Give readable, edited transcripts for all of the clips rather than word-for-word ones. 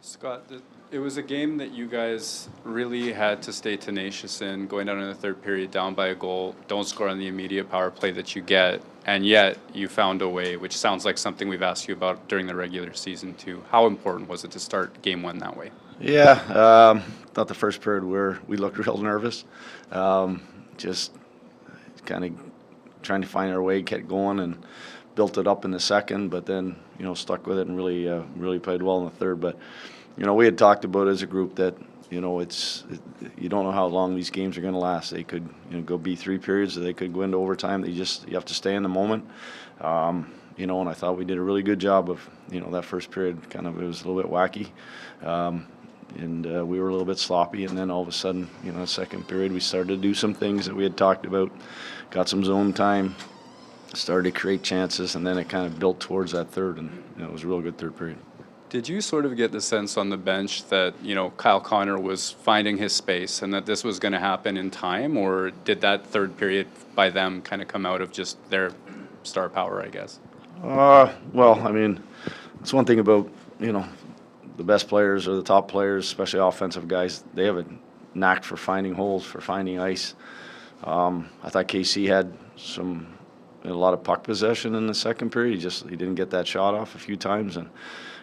Scott, it was a game that you guys really had to stay tenacious in, going down in the third period, down by a goal, don't score on the immediate power play that you get, and yet you found a way, which sounds like something we've asked you about during the regular season too. How important was it to start game one that way? Yeah, thought the first period we looked real nervous, just kind of trying to find our way, kept going, and built it up in the second. But then stuck with it and really played well in the third. But we had talked about as a group that you don't know how long these games are going to last. They could go be 3 periods, or they could go into overtime. You have to stay in the moment. And I thought we did a really good job of that first period. It was a little bit wacky. And we were a little bit sloppy, and then all of a sudden, the second period, we started to do some things that we had talked about, got some zone time, started to create chances, and then it kind of built towards that third, and it was a real good third period. Did you sort of get the sense on the bench that, Kyle Connor was finding his space and that this was going to happen in time, or did that third period by them kind of come out of just their star power, I guess? Well, I mean, it's one thing about, the best players or the top players, especially offensive guys, they have a knack for finding holes, for finding ice. I thought KC had a lot of puck possession in the second period. He didn't get that shot off a few times, and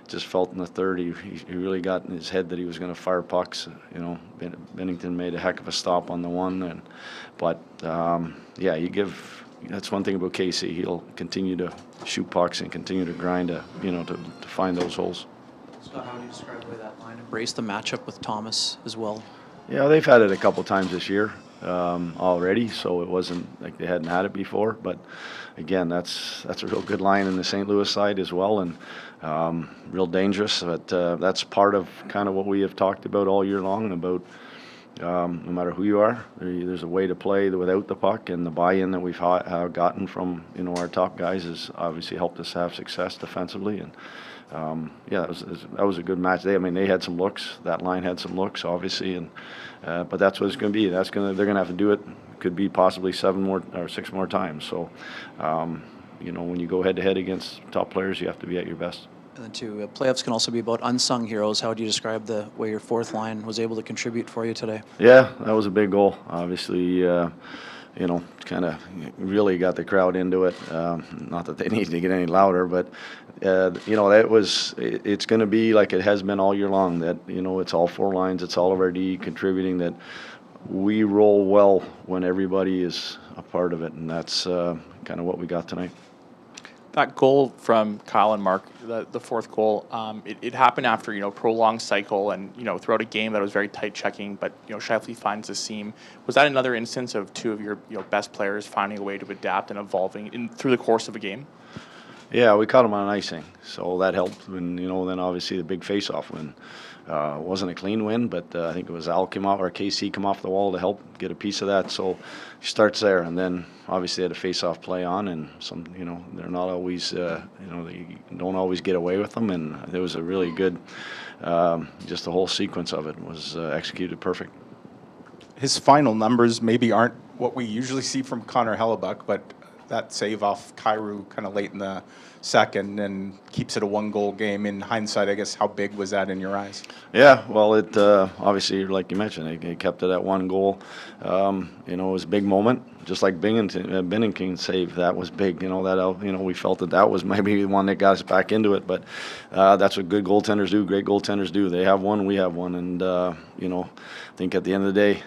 just felt in the third he really got in his head that he was going to fire pucks. Bennington made a heck of a stop on the one, but that's one thing about KC. He'll continue to shoot pucks and continue to grind to find those holes. Scott, how would you describe the way that line embraced the matchup with Thomas as well? Yeah, they've had it a couple times this year already, so it wasn't like they hadn't had it before. But again, that's a real good line in the St. Louis side as well, and real dangerous. But that's part of kind of what we have talked about all year long about. No matter who you are, there's a way to play without the puck, and the buy-in that we've gotten from our top guys has obviously helped us have success defensively. And that was a good match. They had some looks. That line had some looks, obviously, and but that's what it's going to be. They're going to have to do it. Could be possibly 7 more or 6 more times. So, when you go head-to-head against top players, you have to be at your best. And then playoffs can also be about unsung heroes. How would you describe the way your fourth line was able to contribute for you today? Yeah, that was a big goal. Obviously, kind of really got the crowd into it. Not that they need to get any louder, but it's going to be like it has been all year long. That it's all 4 lines, it's all of our D contributing. That we roll well when everybody is a part of it, and that's kind of what we got tonight. That goal from Kyle and Mark, the fourth goal, it happened after prolonged cycle and throughout a game that was very tight checking, but Scheifele finds the seam. Was that another instance of 2 of your best players finding a way to adapt and evolving through the course of a game? Yeah, we caught him on icing, so that helped. And then obviously the big face-off win. It wasn't a clean win, but I think it was KC come off the wall to help get a piece of that. So he starts there, and then obviously had a face-off play on, and they're not always they don't always get away with them, and it was a really good just the whole sequence of it was executed perfect. His final numbers maybe aren't what we usually see from Connor Hellebuck, but that save off Kyrou kind of late in the second and keeps it a 1-goal game. In hindsight, I guess, how big was that in your eyes? Yeah, well, it obviously, like you mentioned, it kept it at 1 goal. It was a big moment, just like Bennington's save. That was big. We felt that was maybe the one that got us back into it. But that's what good goaltenders do. Great goaltenders do. They have one, we have one, and I think at the end of the day,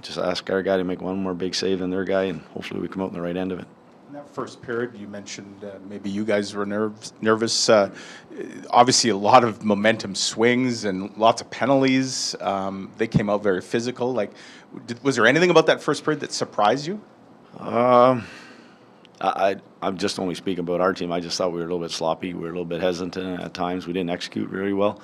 just ask our guy to make one more big save than their guy, and hopefully we come out on the right end of it. In that first period, you mentioned maybe you guys were nervous. Obviously, a lot of momentum swings and lots of penalties. They came out very physical. Was there anything about that first period that surprised you? I'm just only speaking about our team. I just thought we were a little bit sloppy. We were a little bit hesitant at times. We didn't execute very well,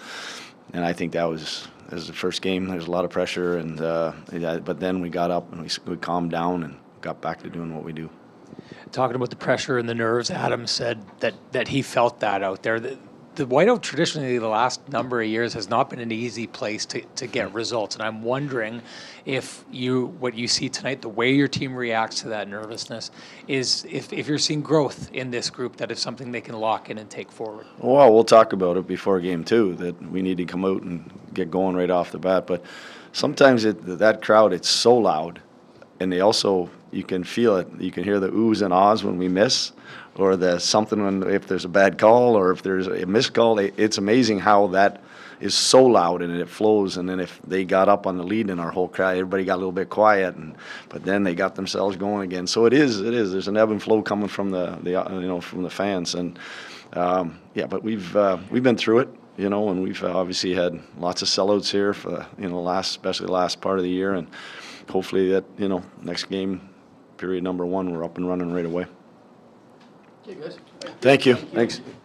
and I think that was the first game. There's a lot of pressure, and but then we got up and we calmed down and got back to doing what we do. Talking about the pressure and the nerves, Adam said that he felt that out there. the Whiteout traditionally the last number of years has not been an easy place to get results, and I'm wondering if what you see tonight, the way your team reacts to that nervousness, is if you're seeing growth in this group, that is something they can lock in and take forward. Well, we'll talk about it before game 2, that we need to come out and get going right off the bat. But sometimes that crowd, it's so loud, and they also, you can feel it. You can hear the oohs and ahs when we miss, or the something if there's a bad call or if there's a missed call. It's amazing how that is so loud and it flows. And then if they got up on the lead in our whole crowd, everybody got a little bit quiet, but then they got themselves going again. So it is. There's an ebb and flow coming from from the fans, and yeah. But we've been through it, and we've obviously had lots of sellouts here for especially the last part of the year, and hopefully that next game, period number 1, we're up and running right away. Okay, guys. Thank you. Thanks.